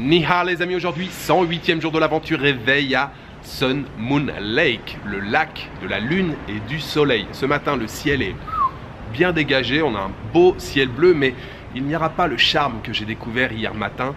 Ni-ha les amis, aujourd'hui 108e jour de l'aventure, réveil à Sun Moon Lake, le lac de la lune et du soleil. Ce matin le ciel est bien dégagé, on a un beau ciel bleu, mais il n'y aura pas le charme que j'ai découvert hier matin.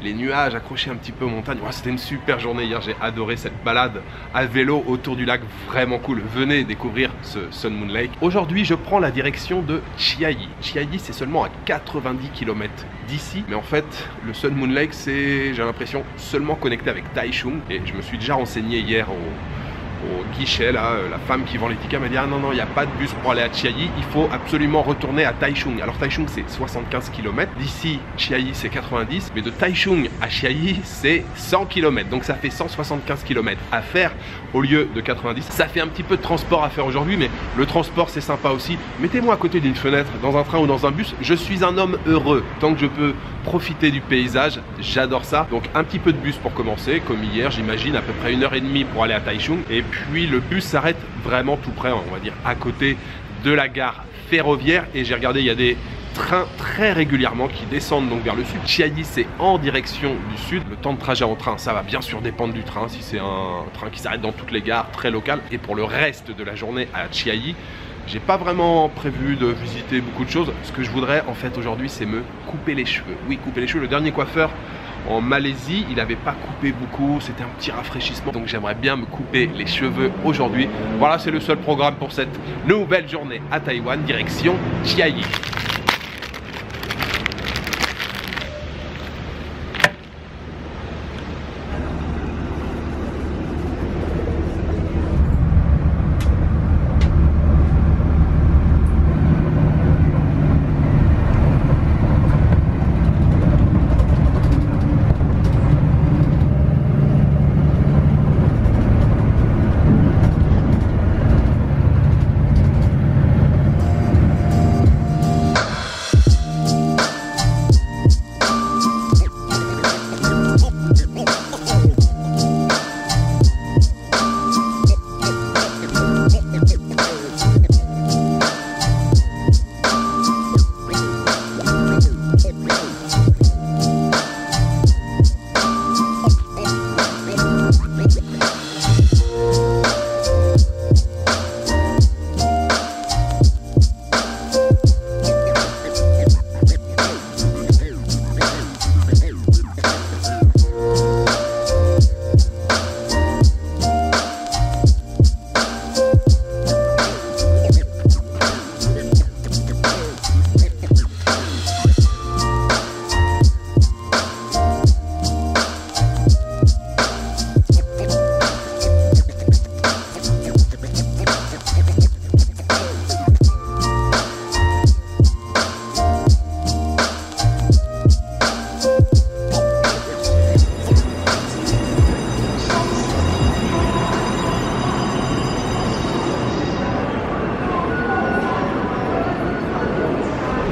Les nuages accrochés un petit peu aux montagnes. Oh, c'était une super journée hier, j'ai adoré cette balade à vélo autour du lac, vraiment cool. Venez découvrir ce Sun Moon Lake. Aujourd'hui, je prends la direction de Chiayi. Chiayi, c'est seulement à 90 km d'ici. Mais en fait, le Sun Moon Lake, c'est, j'ai l'impression, seulement connecté avec Taichung. Et je me suis déjà renseigné hier au guichet, là, la femme qui vend les tickets m'a dit « Ah non, non, il n'y a pas de bus pour aller à Chiayi, il faut absolument retourner à Taichung. » Alors Taichung, c'est 75 km. D'ici, Chiayi, c'est 90. Mais de Taichung à Chiayi, c'est 100 km. Donc ça fait 175 km à faire au lieu de 90. Ça fait un petit peu de transport à faire aujourd'hui, mais le transport, c'est sympa aussi. Mettez-moi à côté d'une fenêtre, dans un train ou dans un bus. Je suis un homme heureux. Tant que je peux profiter du paysage, j'adore ça. Donc un petit peu de bus pour commencer, comme hier, j'imagine, à peu près 1h30 pour aller à Taichung. Et puis le bus s'arrête vraiment tout près, on va dire à côté de la gare ferroviaire. Et j'ai regardé, il y a des trains très régulièrement qui descendent donc vers le sud. Chiayi, c'est en direction du sud. Le temps de trajet en train, ça va bien sûr dépendre du train. Si c'est un train qui s'arrête dans toutes les gares, très local. Et pour le reste de la journée à Chiayi, j'ai pas vraiment prévu de visiter beaucoup de choses. Ce que je voudrais en fait aujourd'hui, c'est me couper les cheveux. Oui, couper les cheveux. Le dernier coiffeur en Malaisie, il n'avait pas coupé beaucoup, c'était un petit rafraîchissement. Donc j'aimerais bien me couper les cheveux aujourd'hui. Voilà, c'est le seul programme pour cette nouvelle journée à Taïwan, direction Chiayi.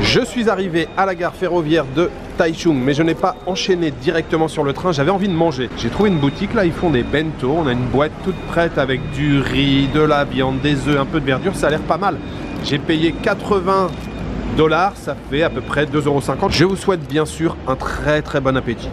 Je suis arrivé à la gare ferroviaire de Taichung, mais je n'ai pas enchaîné directement sur le train, j'avais envie de manger. J'ai trouvé une boutique, là ils font des bento, on a une boîte toute prête avec du riz, de la viande, des œufs, un peu de verdure, ça a l'air pas mal. J'ai payé 80 $, ça fait à peu près 2,50 €. Je vous souhaite bien sûr un très bon appétit.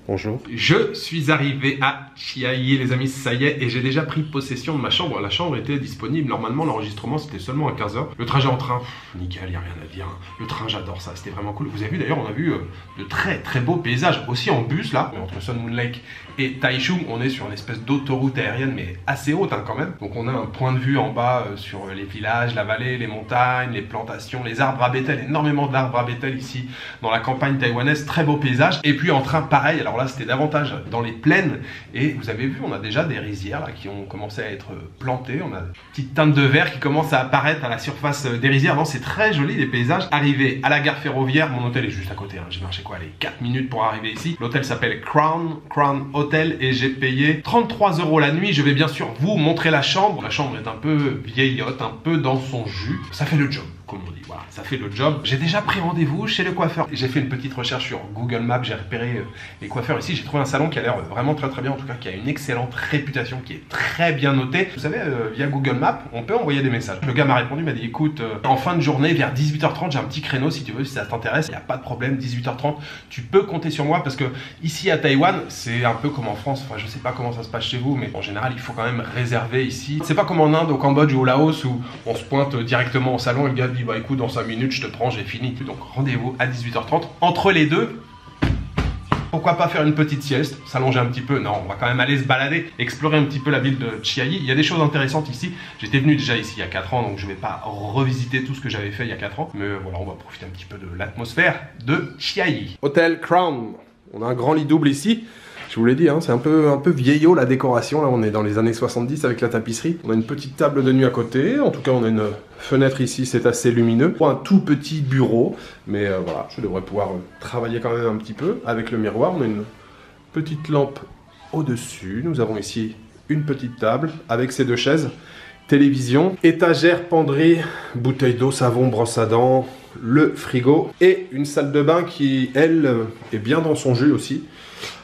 Bonjour. Je suis arrivé à Chiayi les amis, ça y est, et j'ai déjà pris possession de ma chambre. La chambre était disponible, normalement l'enregistrement c'était seulement à 15 h. Le trajet en train, nickel, y a rien à dire. Le train j'adore ça, c'était vraiment cool. Vous avez vu d'ailleurs, on a vu de très beaux paysages, aussi en bus là, entre Sun Moon Lake et Taichung, on est sur une espèce d'autoroute aérienne mais assez haute hein, quand même. Donc on a un point de vue en bas sur les villages, la vallée, les montagnes, les plantations, les arbres à bétel, énormément d'arbres à bétel ici dans la campagne taïwanaise, très beau paysage. Et puis en train pareil, alors là c'était davantage dans les plaines et vous avez vu on a déjà des rizières là, qui ont commencé à être plantées, on a une petite teinte de vert qui commence à apparaître à la surface des rizières. Non, c'est très joli les paysages. Arrivé à la gare ferroviaire, mon hôtel est juste à côté hein. J'ai marché quoi, les 4 minutes pour arriver ici. L'hôtel s'appelle Crown Hotel et j'ai payé 33 € la nuit. Je vais bien sûr vous montrer la chambre. La chambre est un peu vieillotte, un peu dans son jus, ça fait le job comme on dit, voilà, ça fait le job. J'ai déjà pris rendez-vous chez le coiffeur. J'ai fait une petite recherche sur Google Maps, j'ai repéré les coiffeurs ici. J'ai trouvé un salon qui a l'air vraiment très bien, en tout cas qui a une excellente réputation, qui est très bien noté. Vous savez, via Google Maps, on peut envoyer des messages. Le gars m'a répondu, m'a dit, écoute, en fin de journée, vers 18 h 30, j'ai un petit créneau si tu veux, si ça t'intéresse, il n'y a pas de problème, 18 h 30, tu peux compter sur moi parce que ici à Taïwan, c'est un peu comme en France, enfin je sais pas comment ça se passe chez vous, mais en général, il faut quand même réserver ici. C'est pas comme en Inde, au Cambodge ou au Laos où on se pointe directement au salon et le gars dit, bah écoute, dans 5 minutes, je te prends, j'ai fini. Donc rendez-vous à 18 h 30. Entre les deux, pourquoi pas faire une petite sieste, s'allonger un petit peu. Non, on va quand même aller se balader, explorer un petit peu la ville de Chiayi. Il y a des choses intéressantes ici. J'étais venu déjà ici il y a 4 ans, donc je vais pas revisiter tout ce que j'avais fait il y a 4 ans. Mais voilà, on va profiter un petit peu de l'atmosphère de Chiayi. Hôtel Crown. On a un grand lit double ici. Je vous l'ai dit, hein, c'est un peu vieillot la décoration. Là, on est dans les années 70 avec la tapisserie. On a une petite table de nuit à côté. En tout cas, on a une fenêtre ici, c'est assez lumineux. Un tout petit bureau. Mais voilà, je devrais pouvoir travailler quand même un petit peu avec le miroir. On a une petite lampe au-dessus. Nous avons ici une petite table avec ses 2 chaises. Télévision, étagère, penderie, bouteille d'eau, savon, brosse à dents, le frigo et une salle de bain qui, elle, est bien dans son jus aussi.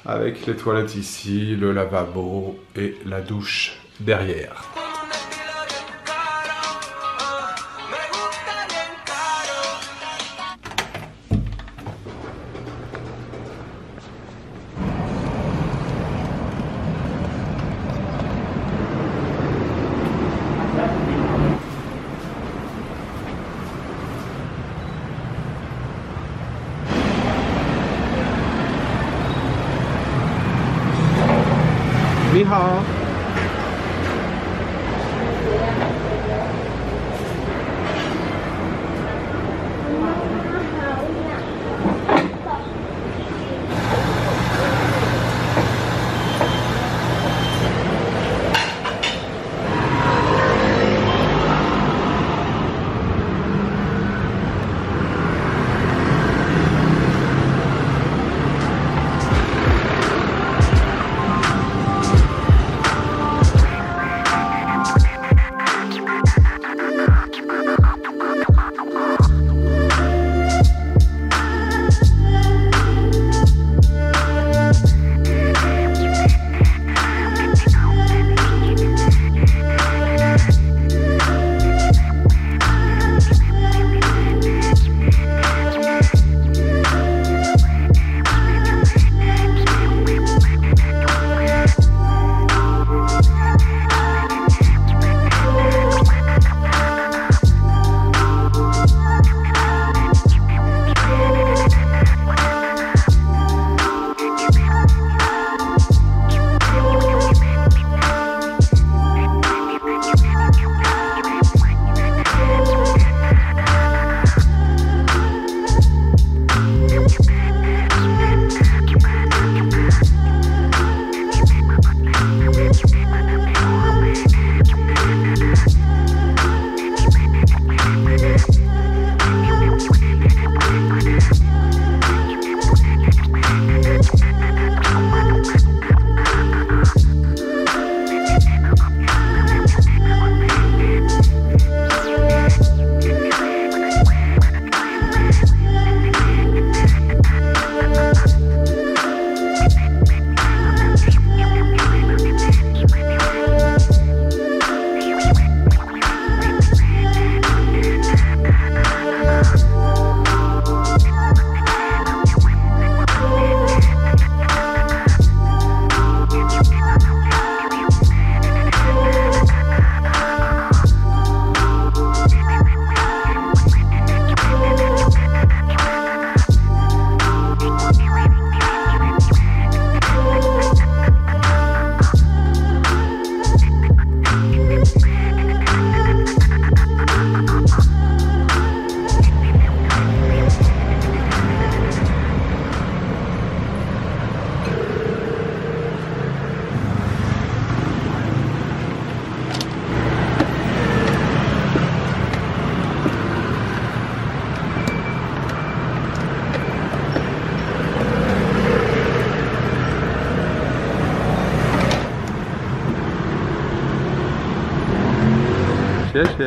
Avec les toilettes ici, le lavabo et la douche derrière. Ni hao. Cześć.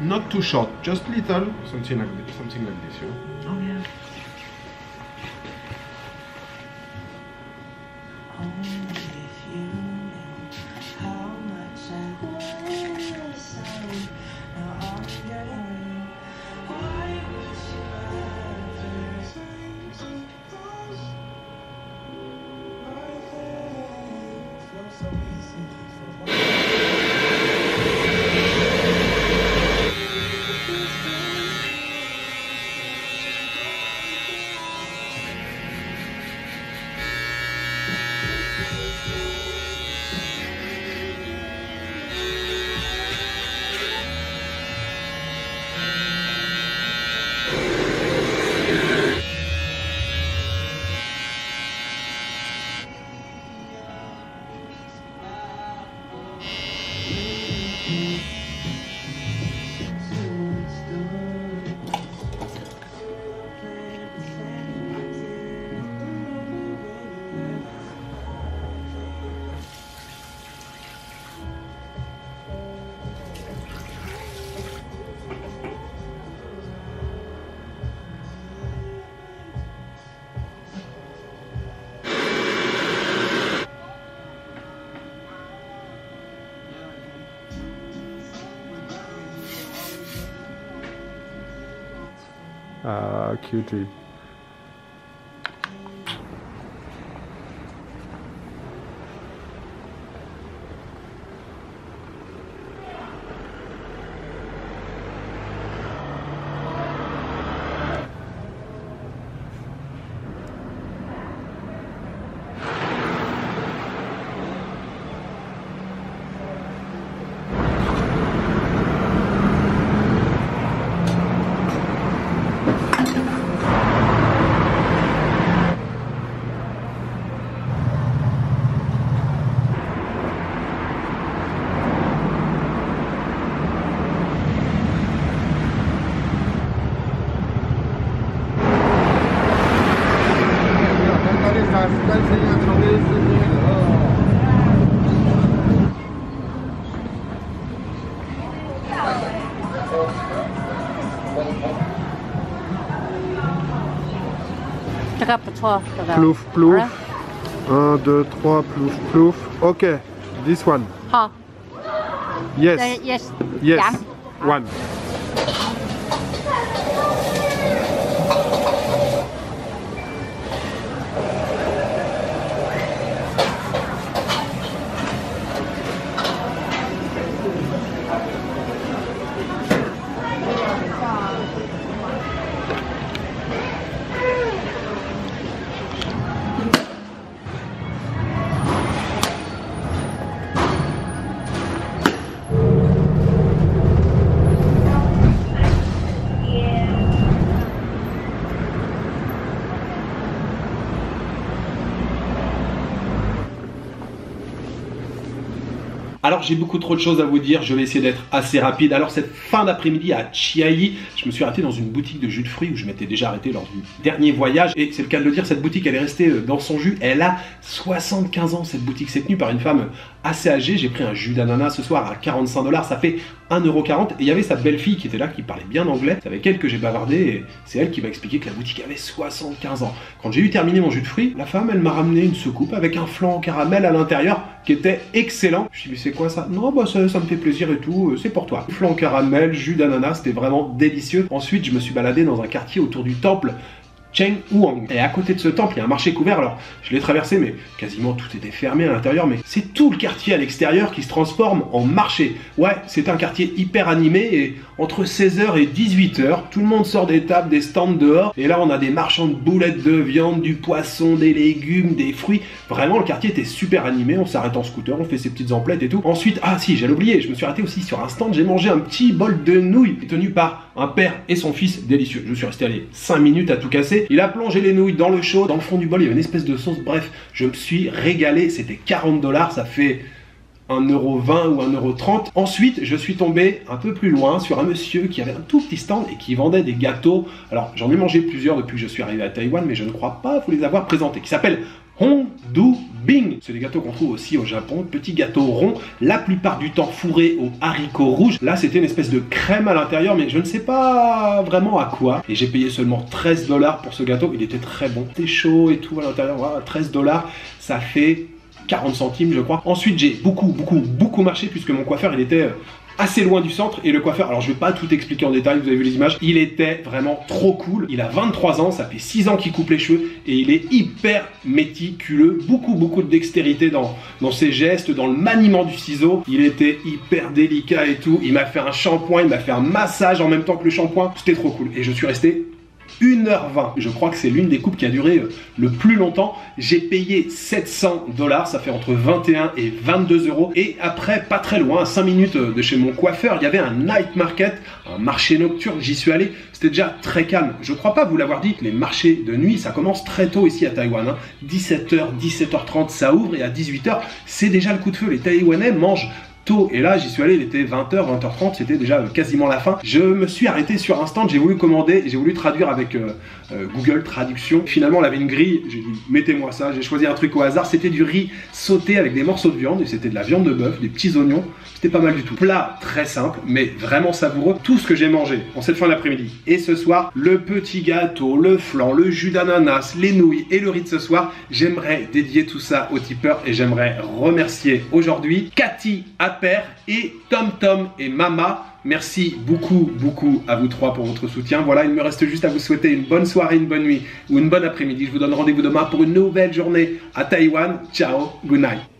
Not too short, just little, something like this, you know? Oh yeah. Ah, cutie. Plouf, plouf. 1, 2, 3, plouf, plouf. Okay, this one. Huh. Yes. Yes. Yes. Done. One. Alors j'ai beaucoup trop de choses à vous dire, je vais essayer d'être assez rapide. Alors cette fin d'après-midi à Chiayi, je me suis arrêté dans une boutique de jus de fruits où je m'étais déjà arrêté lors du dernier voyage. Et c'est le cas de le dire, cette boutique elle est restée dans son jus. Elle a 75 ans cette boutique, c'est tenu par une femme assez âgé. J'ai pris un jus d'ananas ce soir à 45 $, ça fait 1,40 €. Et il y avait sa belle-fille qui était là, qui parlait bien anglais. C'est avec elle que j'ai bavardé et c'est elle qui m'a expliqué que la boutique avait 75 ans. Quand j'ai eu terminé mon jus de fruits, la femme, elle m'a ramené une soucoupe avec un flan au caramel à l'intérieur qui était excellent. Je me suis dit, mais c'est quoi ça? Non, bah ça me fait plaisir et tout, c'est pour toi. Flan au caramel, jus d'ananas, c'était vraiment délicieux. Ensuite, je me suis baladé dans un quartier autour du temple Cheng Huang. Et à côté de ce temple, il y a un marché couvert. Alors, je l'ai traversé, mais quasiment tout était fermé à l'intérieur. Mais c'est tout le quartier à l'extérieur qui se transforme en marché. Ouais, c'est un quartier hyper animé. Et entre 16 h et 18 h, tout le monde sort des tables, des stands dehors. Et là, on a des marchands de boulettes de viande, du poisson, des légumes, des fruits. Vraiment, le quartier était super animé. On s'arrête en scooter, on fait ses petites emplettes et tout. Ensuite, ah si, j'allais oublier, je me suis arrêté aussi sur un stand. J'ai mangé un petit bol de nouilles tenu par un père et son fils, délicieux. Je suis resté allé 5 minutes à tout casser. Il a plongé les nouilles dans le chaud, dans le fond du bol, il y avait une espèce de sauce. Bref, je me suis régalé. C'était 40 $, ça fait 1,20 € ou 1,30 €. Ensuite, je suis tombé un peu plus loin sur un monsieur qui avait un tout petit stand et qui vendait des gâteaux. Alors, j'en ai mangé plusieurs depuis que je suis arrivé à Taïwan, mais je ne crois pas vous les avoir présentés. Qui s'appelle Hongdu Bing. C'est des gâteaux qu'on trouve aussi au Japon, petits gâteaux ronds, la plupart du temps fourrés aux haricots rouges. Là, c'était une espèce de crème à l'intérieur, mais je ne sais pas vraiment à quoi. Et j'ai payé seulement 13 $ pour ce gâteau. Il était très bon, c'était chaud et tout à l'intérieur. Voilà, 13 $, ça fait 40 centimes, je crois. Ensuite, j'ai beaucoup marché puisque mon coiffeur, il était assez loin du centre. Et le coiffeur, alors je vais pas tout expliquer en détail, vous avez vu les images, il était vraiment trop cool. Il a 23 ans, ça fait 6 ans qu'il coupe les cheveux et il est hyper méticuleux, beaucoup de dextérité dans ses gestes, dans le maniement du ciseau. Il était hyper délicat et tout. Il m'a fait un shampoing, il m'a fait un massage en même temps que le shampoing. C'était trop cool et je suis resté 1h20. Je crois que c'est l'une des coupes qui a duré le plus longtemps. J'ai payé 700 $, ça fait entre 21 et 22 €. Et après, pas très loin, à 5 minutes de chez mon coiffeur, il y avait un night market, un marché nocturne. J'y suis allé, c'était déjà très calme. Je crois pas vous l'avoir dit, les marchés de nuit, ça commence très tôt ici à Taïwan. 17 h, 17h30, ça ouvre et à 18 h, c'est déjà le coup de feu. Les Taïwanais mangent tôt. Et là, j'y suis allé, il était 20 h, 20h30, c'était déjà quasiment la fin. Je me suis arrêté sur un stand, j'ai voulu commander, j'ai voulu traduire avec Google Traduction. Finalement, elle avait une grille, j'ai dit, mettez-moi ça, j'ai choisi un truc au hasard. C'était du riz sauté avec des morceaux de viande, et c'était de la viande de bœuf, des petits oignons. C'était pas mal du tout. Plat très simple, mais vraiment savoureux. Tout ce que j'ai mangé en cette fin d'après-midi. Et ce soir, le petit gâteau, le flan, le jus d'ananas, les nouilles et le riz de ce soir, j'aimerais dédier tout ça aux tipeurs et j'aimerais remercier aujourd'hui Cathy Aper et Tom et Mama. Merci beaucoup à vous trois pour votre soutien. Voilà, il me reste juste à vous souhaiter une bonne soirée, une bonne nuit ou une bonne après-midi. Je vous donne rendez-vous demain pour une nouvelle journée à Taïwan. Ciao, good night.